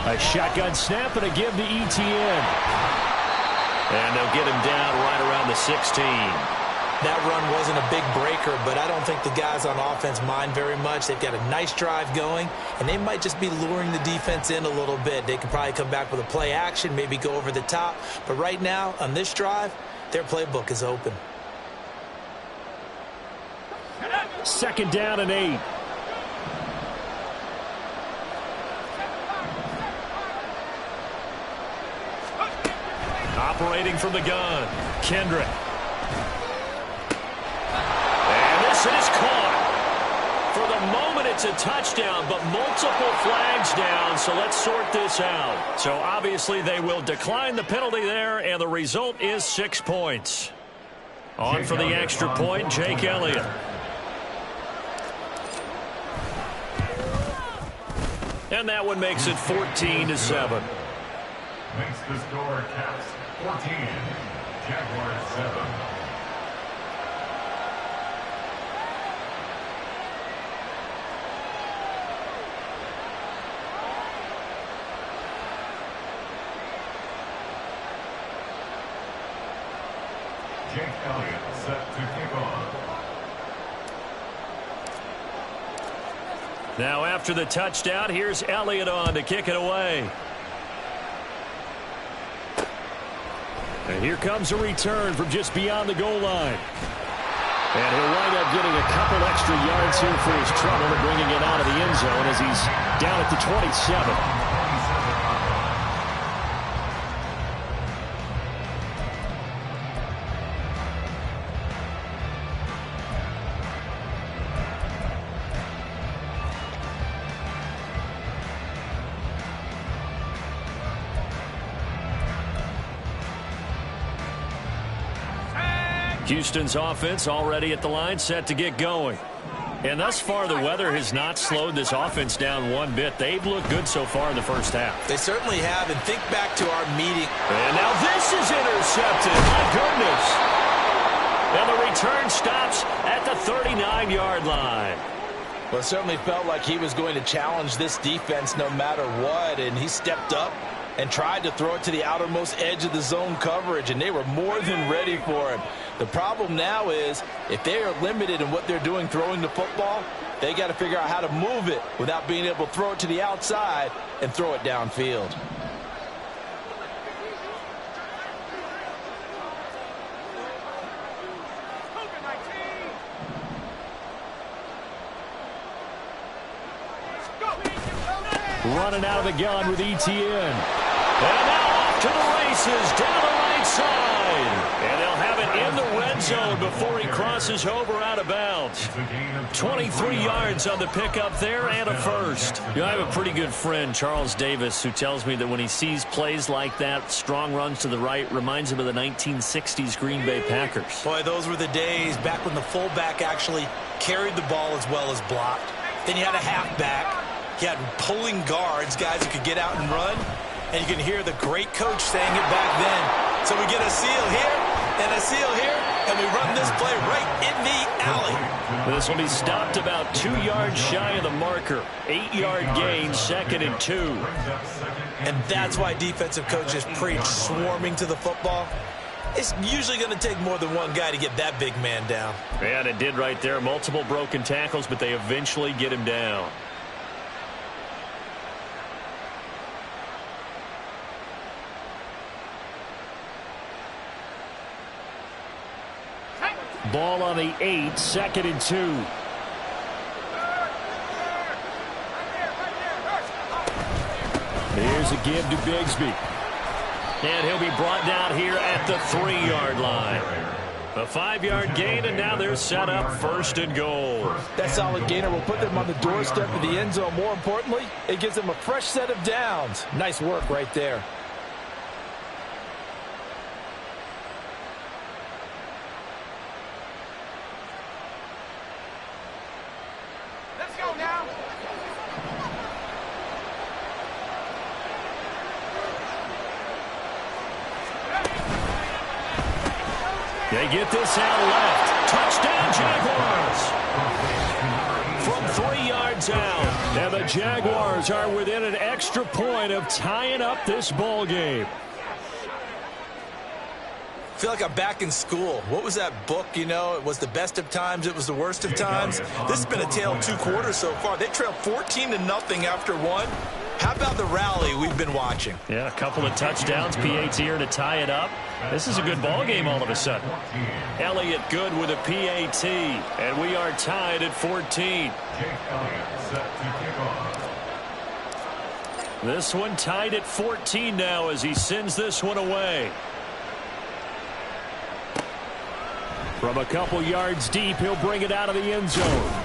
A shotgun snap and a give to ETN. And they'll get him down right around the 16. That run wasn't a big breaker, but I don't think the guys on offense mind very much. They've got a nice drive going, and they might just be luring the defense in a little bit. They could probably come back with a play action, maybe go over the top. But right now, on this drive, their playbook is open. 2nd down and 8. Operating from the gun, Kendrick. And this is caught. For the moment, it's a touchdown, but multiple flags down, so let's sort this out. So obviously they will decline the penalty there, and the result is 6 points. On for the extra point, Jake Elliott. And that one makes it 14-7. Makes the score Caps 14, Jaguars 7. Jake Elliott set to kick off. Now after the touchdown, here's Elliott on to kick it away. And here comes a return from just beyond the goal line. And he'll wind up getting a couple extra yards here for his trouble and bringing it out of the end zone as he's down at the 27. Houston's offense already at the line, set to get going. And thus far, the weather has not slowed this offense down one bit. They've looked good so far in the first half. They certainly have, and think back to our meeting. And now this is intercepted. My goodness. And the return stops at the 39-yard line. Well, it certainly felt like he was going to challenge this defense no matter what, and he stepped up and tried to throw it to the outermost edge of the zone coverage, and they were more than ready for him. The problem now is if they are limited in what they're doing throwing the football, they got to figure out how to move it without being able to throw it to the outside and throw it downfield. Running out of the gun with ETN. And now off to the races down the right side. And they'll have it in the red zone before he crosses over out of bounds. 23 yards on the pickup there and a first. You know, I have a pretty good friend, Charles Davis, who tells me that when he sees plays like that, strong runs to the right, reminds him of the 1960s Green Bay Packers. Boy, those were the days back when the fullback actually carried the ball as well as blocked. Then you had a halfback. You had pulling guards, guys who could get out and run. And you can hear the great coach saying it back then. So we get a seal here and a seal here, and we run this play right in the alley. This will be stopped about 2 yards shy of the marker. 8-yard gain, 2nd and 2. And that's why defensive coaches preach swarming to the football. It's usually going to take more than one guy to get that big man down. And it did right there. Multiple broken tackles, but they eventually get him down. Ball on the 8, 2nd and 2. Here's a give to Bigsby. And he'll be brought down here at the 3-yard line. A 5-yard gain, and now they're set up 1st and goal. That solid gainer will put them on the doorstep of the end zone. More importantly, it gives them a fresh set of downs. Nice work right there. They get this out left. Touchdown, Jaguars. From 3 yards out, and the Jaguars are within an extra point of tying up this ball game. I feel like I'm back in school. What was that book, you know? It was the best of times, it was the worst of times. This has been a tale of 2 quarters so far. They trailed 14-0 after 1. How about the rally we've been watching? Yeah, a couple of touchdowns, PAT here to tie it up. This is a good ball game all of a sudden. Elliott good with a PAT, and we are tied at 14. This one tied at 14 now as he sends this one away. From a couple yards deep, he'll bring it out of the end zone.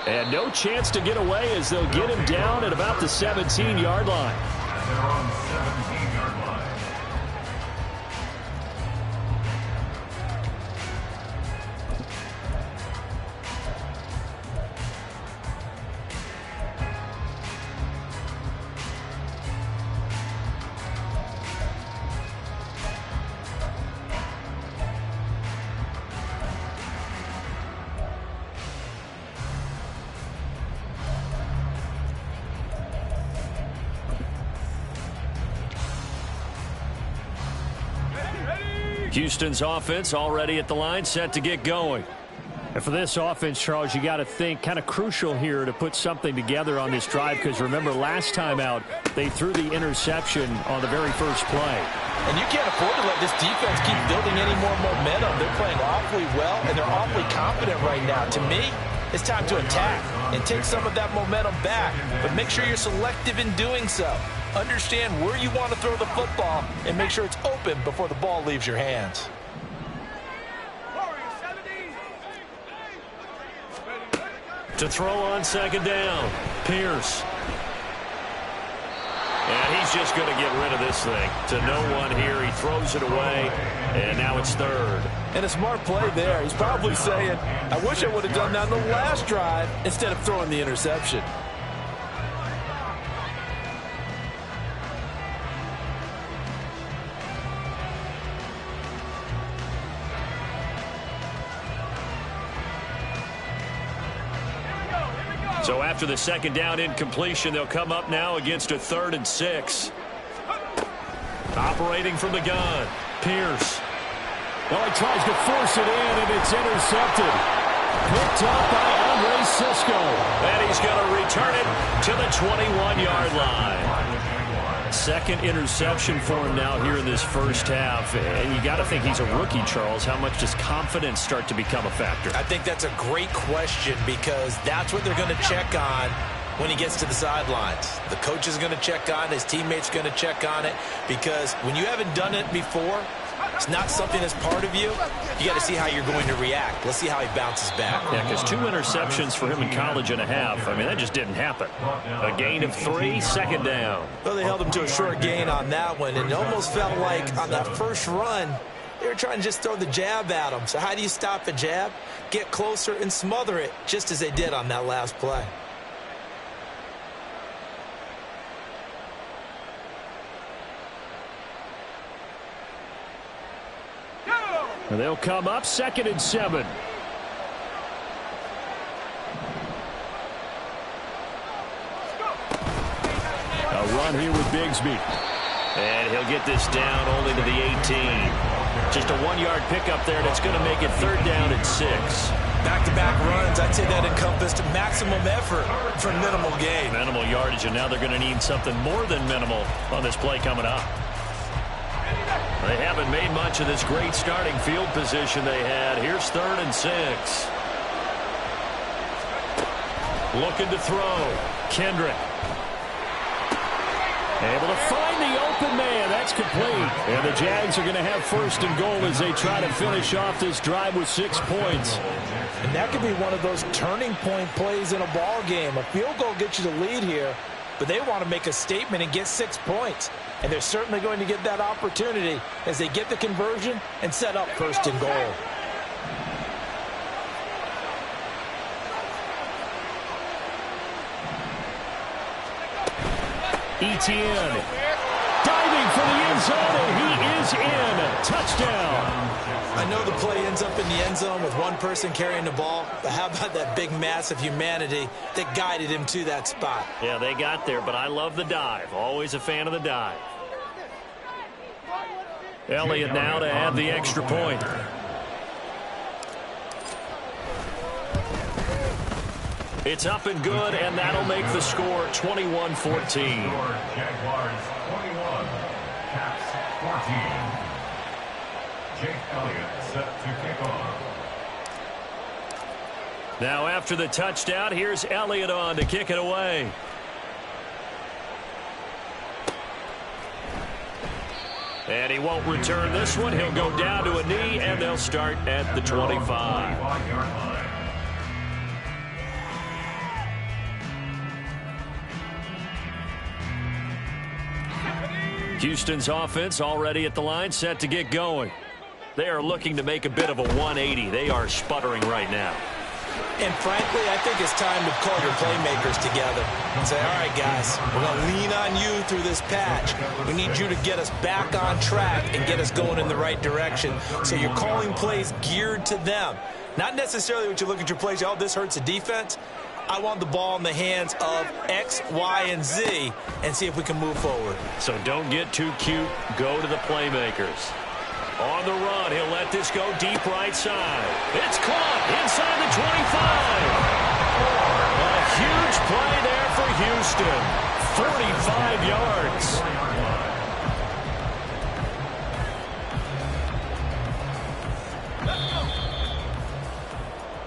And no chance to get away as they'll get him down at about the 17-yard line. They're on the 17-yard line. Houston's offense already at the line, set to get going. And for this offense, Charles, you got to think kind of crucial here to put something together on this drive, because remember last time out they threw the interception on the very first play. And you can't afford to let this defense keep building any more momentum. They're playing awfully well, and they're awfully confident right now. To me, it's time to attack and take some of that momentum back, but make sure you're selective in doing so. Understand where you want to throw the football and make sure it's open before the ball leaves your hands. To throw on second down, Pierce. And he's just going to get rid of this thing. To no one here, he throws it away, and now it's third. And a smart play there. He's probably saying, I wish I would have done that on the last drive instead of throwing the interception. So after the second down incompletion, they'll come up now against a 3rd and 6. Operating from the gun, Pierce. Oh, he tries to force it in, and it's intercepted. Picked up by Andre Cisco. And he's going to return it to the 21-yard line. Second interception for him now here in this first half. And you got to think he's a rookie, Charles. How much does confidence start to become a factor? I think that's a great question, because that's what they're going to check on when he gets to the sidelines. The coach is going to check on it. His teammates are going to check on it, because when you haven't done it before, it's not something that's part of you. You got to see how you're going to react. Let's see how he bounces back. Yeah, because 2 interceptions for him in college and a half. I mean, that just didn't happen. A gain of 3, second down. Well, they held him to a short gain on that one, and it almost felt like on that first run, they were trying to just throw the jab at him. So how do you stop a jab? Get closer and smother it, just as they did on that last play. And they'll come up 2nd and 7. A run here with Bigsby. And he'll get this down only to the 18. Just a 1-yard pickup there, and it's going to make it 3rd down and 6. Back-to-back runs, I'd say that encompassed maximum effort for minimal gain. Minimal yardage, and now they're going to need something more than minimal on this play coming up. They haven't made much of this great starting field position they had. Here's 3rd and 6. Looking to throw. Kendrick. Able to find the open man. That's complete. And the Jags are going to have 1st and goal as they try to finish off this drive with 6 points. And that could be one of those turning point plays in a ball game. A field goal gets you the lead here, but they want to make a statement and get 6 points. And they're certainly going to get that opportunity as they get the conversion and set up 1st and goal. Etienne diving for the end zone, and he is in. Touchdown. I know the play ends up in the end zone with one person carrying the ball, but how about that big mass of humanity that guided him to that spot? Yeah, they got there, but I love the dive. Always a fan of the dive. Elliott now to add the extra point. It's up and good, and that'll make the score 21-14. Jaguars 21, Caps 14. Jake Elliott set to kick off. Now after the touchdown, here's Elliott on to kick it away. And he won't return this one. He'll go down to a knee, and they'll start at the 25. Houston's offense already at the line, set to get going. They are looking to make a bit of a 180. They are sputtering right now. And frankly, I think it's time to call your playmakers together and say, all right, guys, we're going to lean on you through this patch. We need you to get us back on track and get us going in the right direction. So you're calling plays geared to them. Not necessarily what you look at your plays, oh, this hurts the defense. I want the ball in the hands of X, Y, and Z and see if we can move forward. So don't get too cute. Go to the playmakers. On the run, he'll let this go deep right side. It's caught inside the 25. A huge play there for Houston. 45 yards.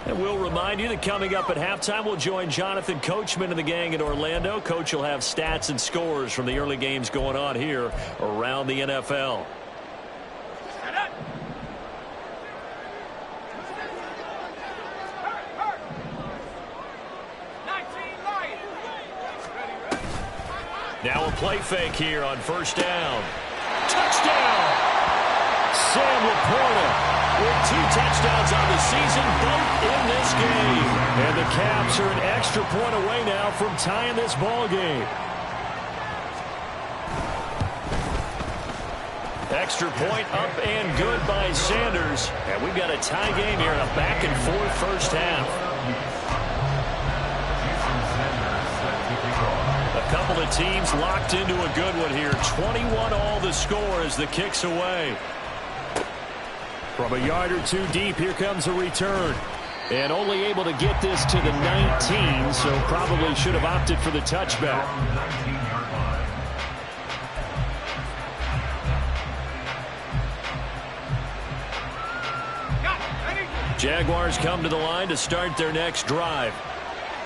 And we'll remind you that coming up at halftime, we'll join Jonathan Coachman and the gang in Orlando. Coach will have stats and scores from the early games going on here around the NFL. Now a play fake here on first down. Touchdown! Sam Laporta with 2 touchdowns on the season, both in this game. And the Caps are an extra point away now from tying this ball game. Extra point up and good by Sanders. And we've got a tie game here, a back-and-forth first half. A couple of teams locked into a good one here. 21 all the score as the kick's away. From a yard or two deep, here comes a return. And only able to get this to the 19, so probably should have opted for the touchback. Jaguars come to the line to start their next drive.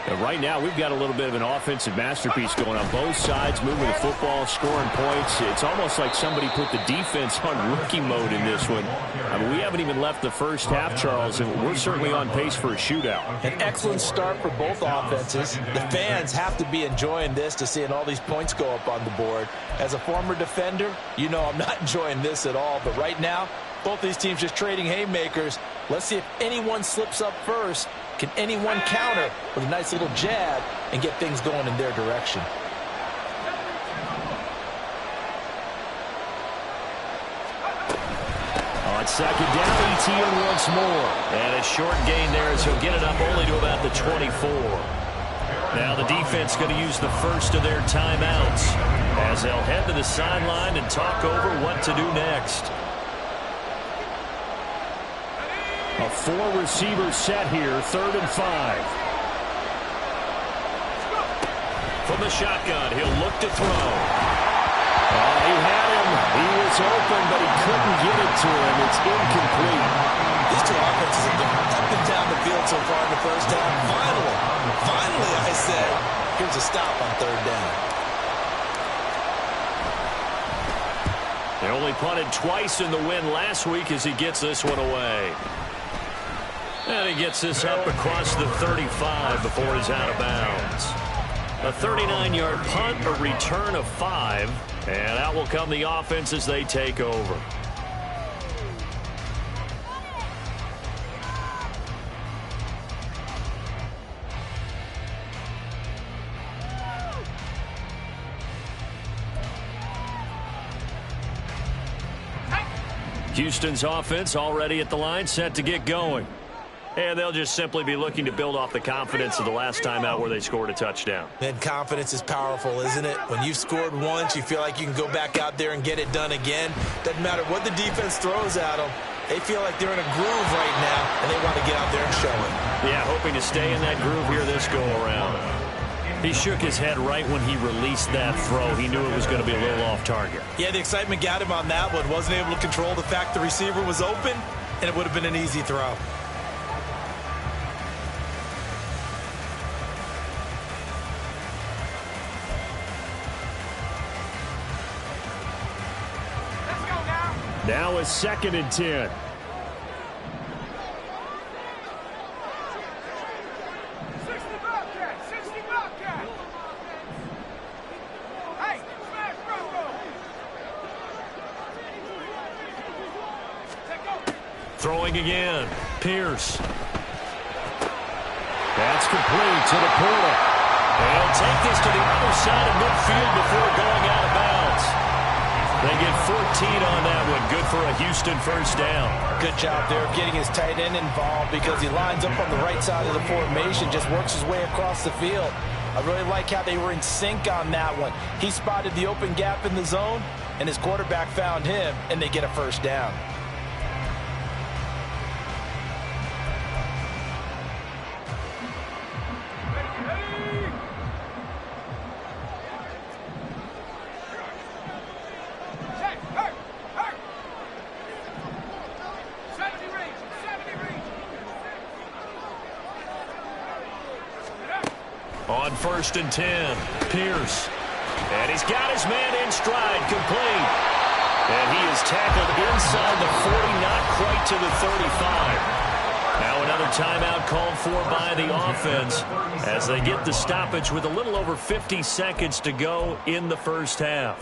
And right now, we've got a little bit of an offensive masterpiece going on both sides, moving the football, scoring points. It's almost like somebody put the defense on rookie mode in this one. I mean, we haven't even left the first half, Charles, and we're certainly on pace for a shootout. An excellent start for both offenses. The fans have to be enjoying this to seeing all these points go up on the board. As a former defender, you know I'm not enjoying this at all. But right now, both these teams just trading haymakers. Let's see if anyone slips up first. Can anyone counter with a nice little jab and get things going in their direction? On second down, ETN once more. And a short gain there as he'll get it up only to about the 24. Now the defense going to use the first of their timeouts as they'll head to the sideline and talk over what to do next. A 4-receiver set here, 3rd and 5. From the shotgun, he'll look to throw. He had him. He was open, but he couldn't get it to him. It's incomplete. These two offenses have gone up and down the field so far in the first half. Finally, I said, here's a stop on 3rd down. They only punted twice in the win last week as he gets this one away. And he gets this up across the 35 before he's out of bounds. A 39-yard punt, a return of 5, and out will come the offense as they take over. Houston's offense already at the line, set to get going. And they'll just simply be looking to build off the confidence of the last time out where they scored a touchdown. And confidence is powerful, isn't it? When you've scored once, you feel like you can go back out there and get it done again. Doesn't matter what the defense throws at them. They feel like they're in a groove right now, and they want to get out there and show it. Yeah, hoping to stay in that groove here this go-around. He shook his head right when he released that throw. He knew it was going to be a little off target. Yeah, the excitement got him on that one. Wasn't able to control the fact the receiver was open, and it would have been an easy throw. Now a 2nd and 10. Throwing again. Pierce. That's complete to the portal. They'll take this to the other side of midfield before going out of bounds. They get 14 on that one. Good for a Houston first down. Good job there of getting his tight end involved because he lines up on the right side of the formation, just works his way across the field. I really like how they were in sync on that one. He spotted the open gap in the zone, and his quarterback found him, and they get a first down. On 1st and 10, Pierce. And he's got his man in stride, complete. And he is tackled inside the 40, not quite to the 35. Now another timeout called for by the offense as they get the stoppage with a little over 50 seconds to go in the first half.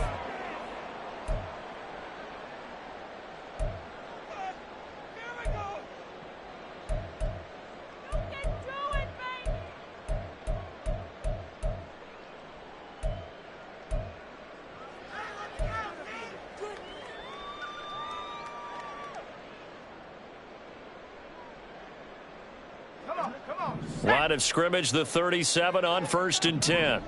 Line of scrimmage, the 37 on 1st and 10.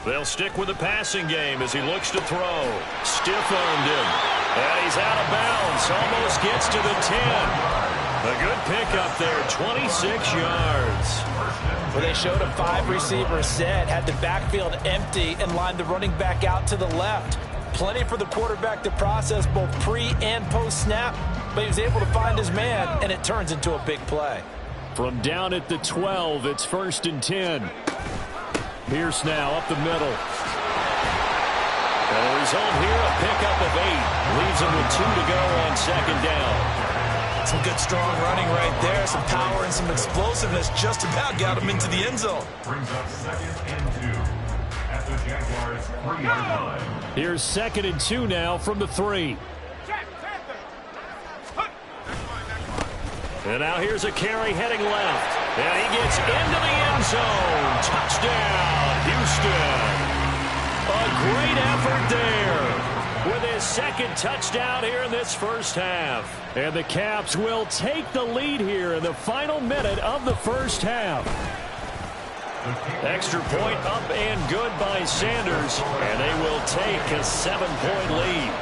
They'll stick with the passing game as he looks to throw. Stiff-armed him. And he's out of bounds. Almost gets to the 10. A good pickup there, 26 yards. Well, they showed a 5-receiver set, had the backfield empty, and lined the running back out to the left. Plenty for the quarterback to process both pre- and post-snap, but he was able to find his man, and it turns into a big play. From down at the 12, it's 1st and 10. Pierce now up the middle. And the result here, a pickup of 8. Leaves him with 2 to go on 2nd down. Some good, strong running right there. Some power and some explosiveness just about got him into the end zone. Brings up 2nd and 2 at the Jaguars' 3-yard line. Here's 2nd and 2 now from the 3. And now here's a carry heading left. And he gets into the end zone. Touchdown, Houston. A great effort there with his 2nd touchdown here in this first half. And the Caps will take the lead here in the final minute of the first half. Extra point up and good by Sanders. And they will take a 7-point lead.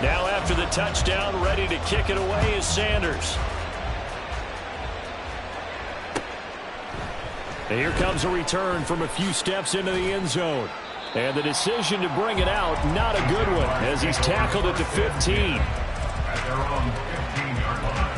Now after the touchdown, ready to kick it away is Sanders. And here comes a return from a few steps into the end zone. And the decision to bring it out, not a good one, as he's tackled at the 15. At their own 15-yard line.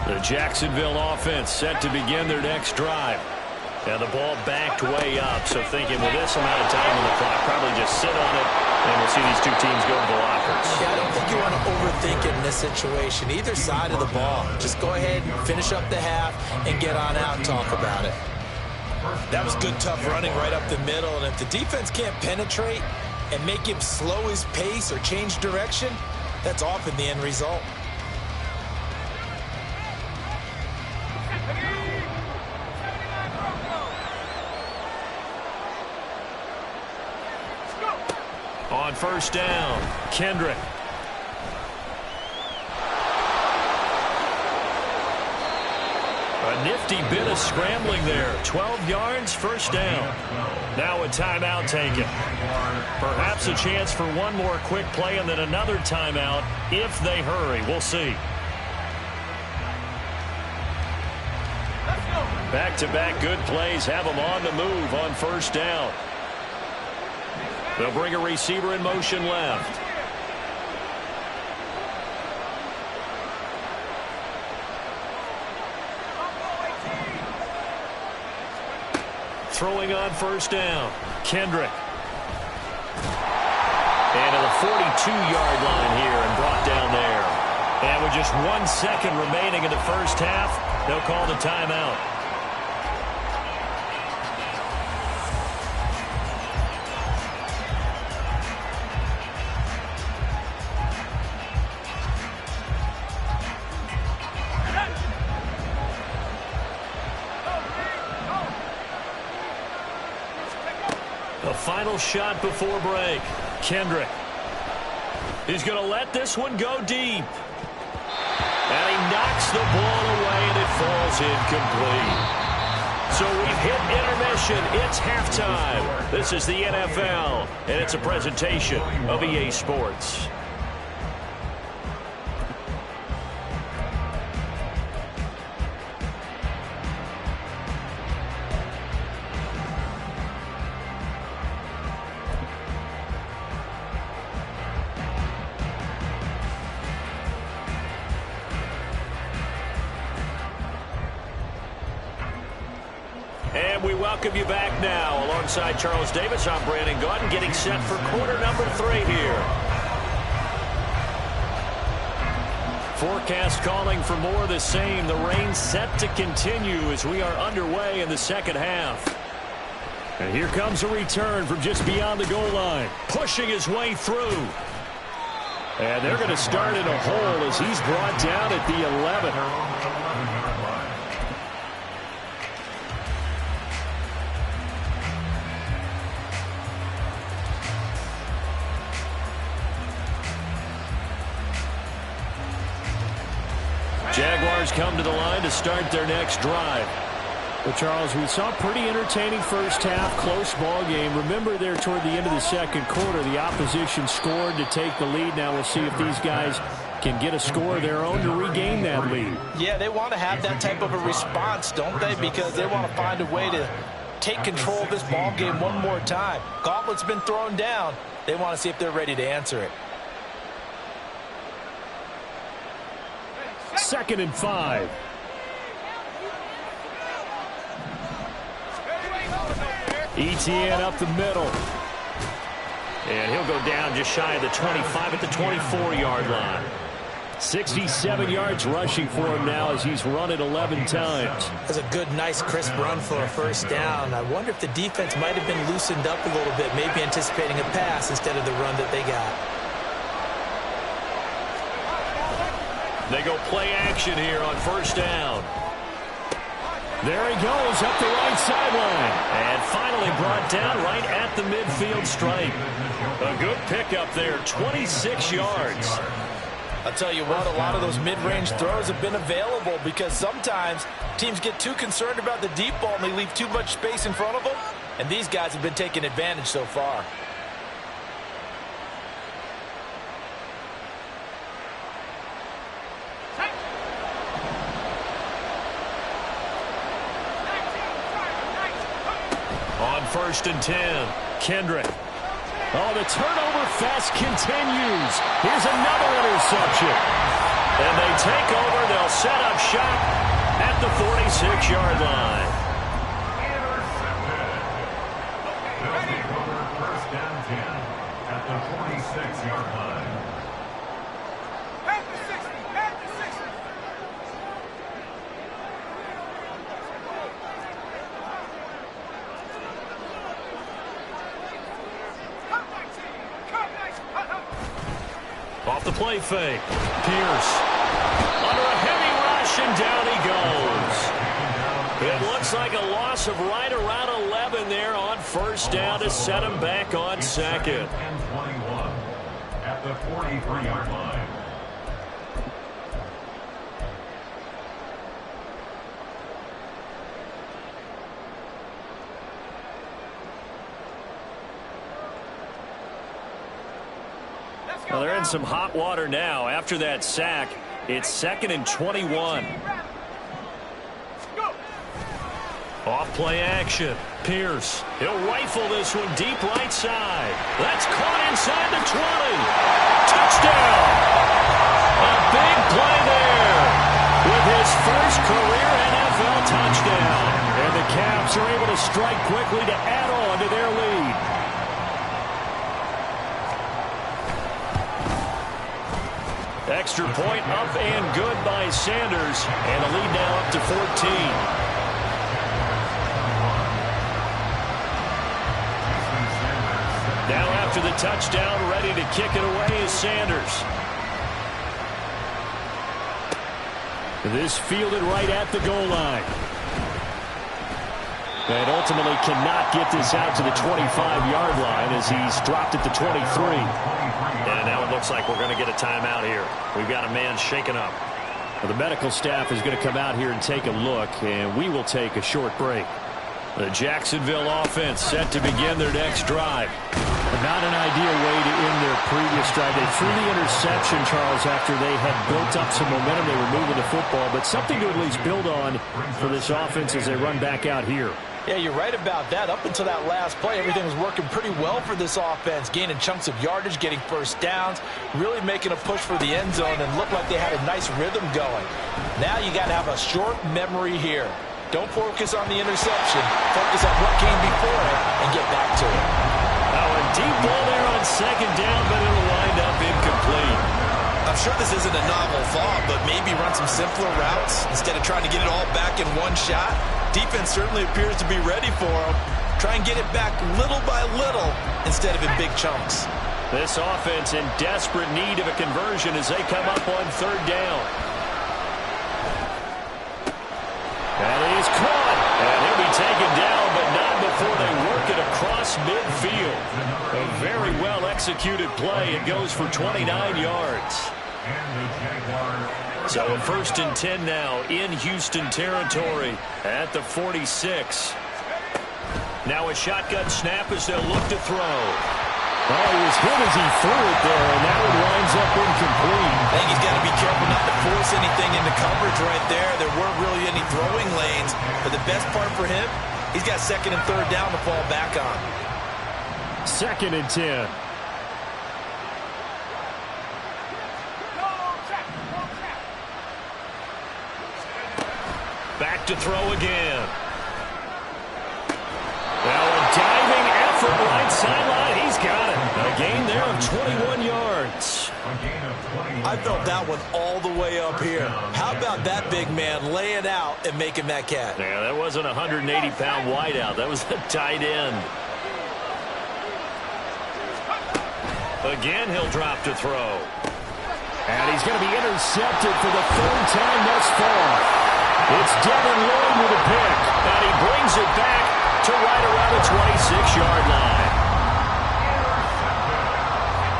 The Jacksonville offense set to begin their next drive. And the ball backed way up, so thinking with this amount of time on the clock, probably just sit on it And we'll see these two teams go to the lockers. Yeah, I don't think you want to overthink it in this situation. Either side of the ball. Just go ahead and finish up the half and get on out and talk about it. That was good, tough running right up the middle. And if the defense can't penetrate and make him slow his pace or change direction, that's often the end result. On first down, Kendrick. A nifty bit of scrambling there. 12 yards, first down. Now a timeout taken. Perhaps a chance for one more quick play and then another timeout if they hurry. We'll see. Back-to-back good plays have them on the move on first down. They'll bring a receiver in motion left. Throwing on first down, Kendrick. And to the 42-yard line here and brought down there. And with just 1 second remaining in the first half, they'll call the timeout. A final shot before break. Kendrick. He's going to let this one go deep. And he knocks the ball away, and it falls incomplete. So we've hit intermission. It's halftime. This is the NFL, and it's a presentation of EA Sports. And we welcome you back now. Alongside Charles Davis, I'm Brandon Gaudin, getting set for quarter number 3 here. Forecast calling for more of the same. The rain set to continue as we are underway in the second half. And here comes a return from just beyond the goal line. Pushing his way through. And they're going to start in a hole as he's brought down at the 11. Jaguars come to the line to start their next drive. Well, Charles, we saw a pretty entertaining first half, close ball game. Remember there toward the end of the second quarter, the opposition scored to take the lead. Now we'll see if these guys can get a score of their own to regain that lead. Yeah, they want to have that type of a response, don't they? Because they want to find a way to take control of this ball game one more time. Gauntlet's been thrown down. They want to see if they're ready to answer it. 2nd and 5. Etienne up the middle. And he'll go down just shy of the 25 at the 24-yard line. 67 yards rushing for him now as he's run it 11 times. That's a good, nice, crisp run for a first down. I wonder if the defense might have been loosened up a little bit, maybe anticipating a pass instead of the run that they got. They go play action here on first down. There he goes up the right sideline. And finally brought down right at the midfield stripe. A good pickup there, 26 yards. I'll tell you what, a lot of those mid-range throws have been available because sometimes teams get too concerned about the deep ball and they leave too much space in front of them. And these guys have been taking advantage so far. On 1st and 10, Kendrick. Oh, the turnover fest continues. Here's another interception. And they take over. They'll set up shop at the 46-yard line. Intercepted. They'll take over 1st and 10 at the the play fake. Pierce under a heavy rush, and down he goes. It looks like a loss of right around 11 there on first down to set him back on second. And 21 at the 43-yard line. Well, they're in some hot water now. After that sack, it's 2nd and 21. Off play action. Pierce. He'll rifle this one deep right side. That's caught inside the 20. Touchdown. A big play there with his first career NFL touchdown. And the Caps are able to strike quickly to add on to their lead. Extra point up and good by Sanders. And the lead now up to 14. Now after the touchdown, ready to kick it away is Sanders. This fielded right at the goal line. And ultimately cannot get this out to the 25-yard line as he's dropped at the 23. And now it looks like we're going to get a timeout here. We've got a man shaken up. Well, the medical staff is going to come out here and take a look, and we will take a short break. The Jacksonville offense set to begin their next drive. Not an ideal way to end their previous drive. They threw the interception, Charles, after they had built up some momentum. They were moving the football, but something to at least build on for this offense as they run back out here. Yeah, you're right about that. Up until that last play, everything was working pretty well for this offense, gaining chunks of yardage, getting first downs, really making a push for the end zone, and looked like they had a nice rhythm going. Now you got to have a short memory here. Don't focus on the interception. Focus on what came before it and get back to it. Now a deep ball there on second down, but it'll wind up incomplete. I'm sure this isn't a novel thought, but maybe run some simpler routes instead of trying to get it all back in one shot. Defense certainly appears to be ready for him. Try and get it back little by little instead of in big chunks. This offense in desperate need of a conversion as they come up on third down. That is caught. And he'll be taken down, but not before they work it across midfield. A very well executed play. It goes for 29 yards. So a 1st and 10 now in Houston territory at the 46. Now a shotgun snap as they'll look to throw. Oh, he was hit as he threw it there, and that one winds up incomplete. I think he's got to be careful not to force anything into coverage right there. There weren't really any throwing lanes, but the best part for him, he's got 2nd and 3rd down to fall back on. 2nd and 10. Back to throw again. Now a diving effort right sideline. He's got it. A gain there of 21 yards. I felt that one all the way up here. How about that big man laying out and making that catch? Yeah, that wasn't a 180-pound wideout. That was a tight end. Again, he'll drop to throw. And he's going to be intercepted for the 3rd time thus far. It's Devin Lloyd with a pick. And he brings it back to right around the 26-yard line.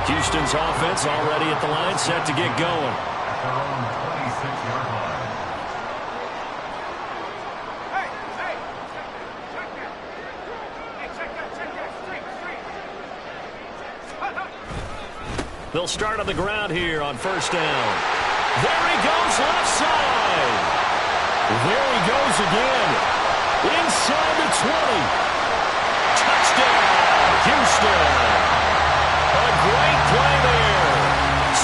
Houston's offense already at the line, set to get going. They'll start on the ground here on 1st down. There he goes left side. There he goes again. Inside the 20. Touchdown, Houston. A great play there.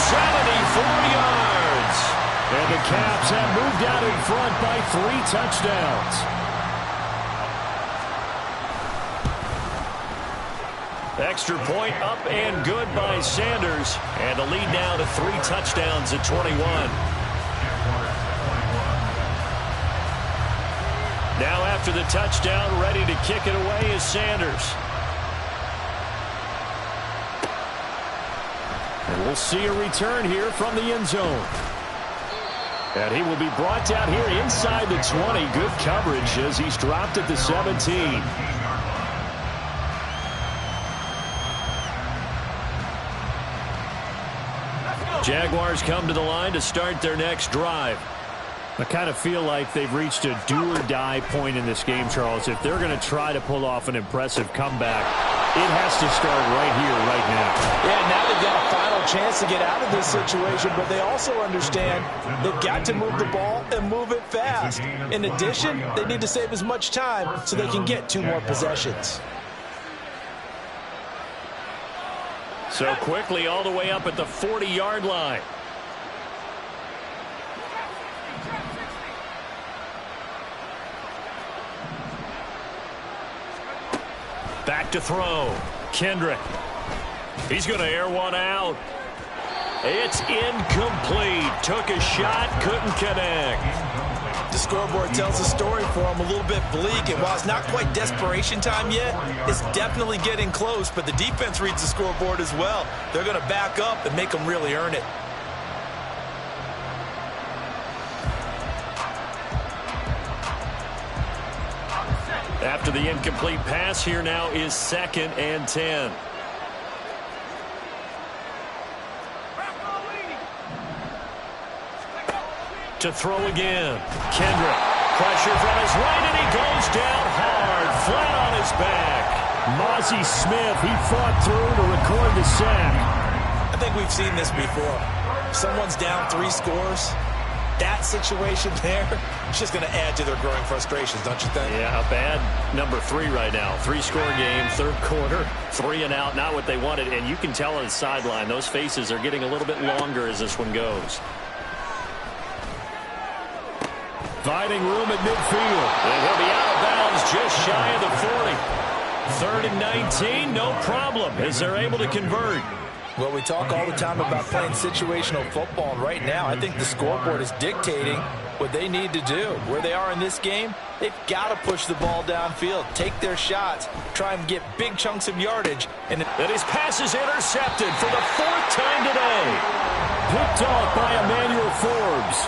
74 yards. And the Caps have moved out in front by 3 touchdowns. Extra point up and good by Sanders. And the lead now to 3 touchdowns at 21. Now after the touchdown, ready to kick it away is Sanders. And we'll see a return here from the end zone. And he will be brought down here inside the 20. Good coverage as he's dropped at the 17. Jaguars come to the line to start their next drive. I kind of feel like they've reached a do-or-die point in this game, Charles. If they're going to try to pull off an impressive comeback, it has to start right here, right now. Yeah, now they've got a final chance to get out of this situation, but they also understand they've got to move the ball and move it fast. In addition, they need to save as much time so they can get 2 more possessions. So quickly all the way up at the 40-yard line. Back to throw. Kendrick. He's going to air one out. It's incomplete. Took a shot, couldn't connect. The scoreboard tells a story for him, a little bit bleak, and while it's not quite desperation time yet, it's definitely getting close, but the defense reads the scoreboard as well. They're going to back up and make them really earn it. After the incomplete pass, here now is 2nd and 10. To throw again. Kendrick. Pressure from his right, and he goes down hard, flat on his back. Mozzie Smith, he fought through to record the sack. I think we've seen this before. Someone's down 3 scores. That situation there, it's just going to add to their growing frustrations, don't you think? Yeah, a bad number 3 right now. 3-score game, 3rd quarter, 3 and out, not what they wanted. And you can tell on the sideline, those faces are getting a little bit longer as this one goes. Finding room at midfield. And he'll be out of bounds just shy of the 40. 3rd and 19, no problem as they're able to convert. Well, we talk all the time about playing situational football, and right now I think the scoreboard is dictating what they need to do. Where they are in this game, they've got to push the ball downfield, take their shots, try and get big chunks of yardage. And his pass is intercepted for the 4th time today. Picked off by Emmanuel Forbes.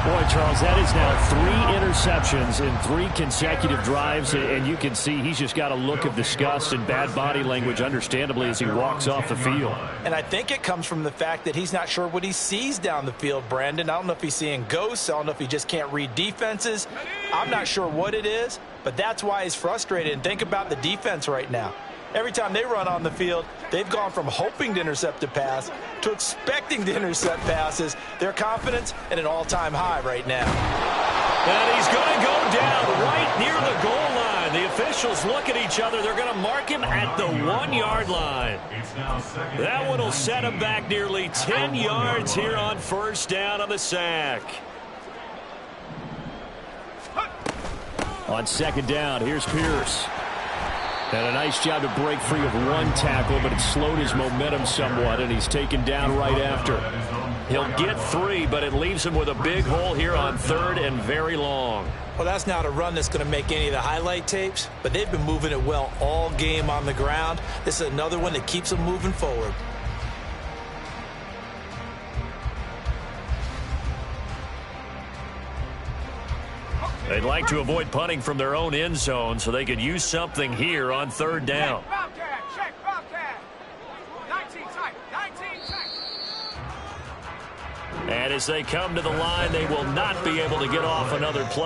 Boy, Charles, that is now 3 interceptions in 3 consecutive drives, and you can see he's just got a look of disgust and bad body language, understandably, as he walks off the field. And I think it comes from the fact that he's not sure what he sees down the field, Brandon. I don't know if he's seeing ghosts. I don't know if he just can't read defenses. I'm not sure what it is, but that's why he's frustrated. And think about the defense right now. Every time they run on the field, they've gone from hoping to intercept a pass to expecting to intercept passes. Their confidence at an all-time high right now. And he's going to go down right near the goal line. The officials look at each other. They're going to mark him at the 1-yard line. That one will set him back nearly 10 yards here on 1st down on the sack. On 2nd down, here's Pierce. And a nice job to break free of 1 tackle, but it slowed his momentum somewhat, and he's taken down right after. He'll get 3, but it leaves him with a big hole here on 3rd and very long. Well, that's not a run that's going to make any of the highlight tapes, but they've been moving it well all game on the ground. This is another one that keeps them moving forward. They'd like to avoid punting from their own end zone so they could use something here on 3rd down. And as they come to the line, they will not be able to get off another play.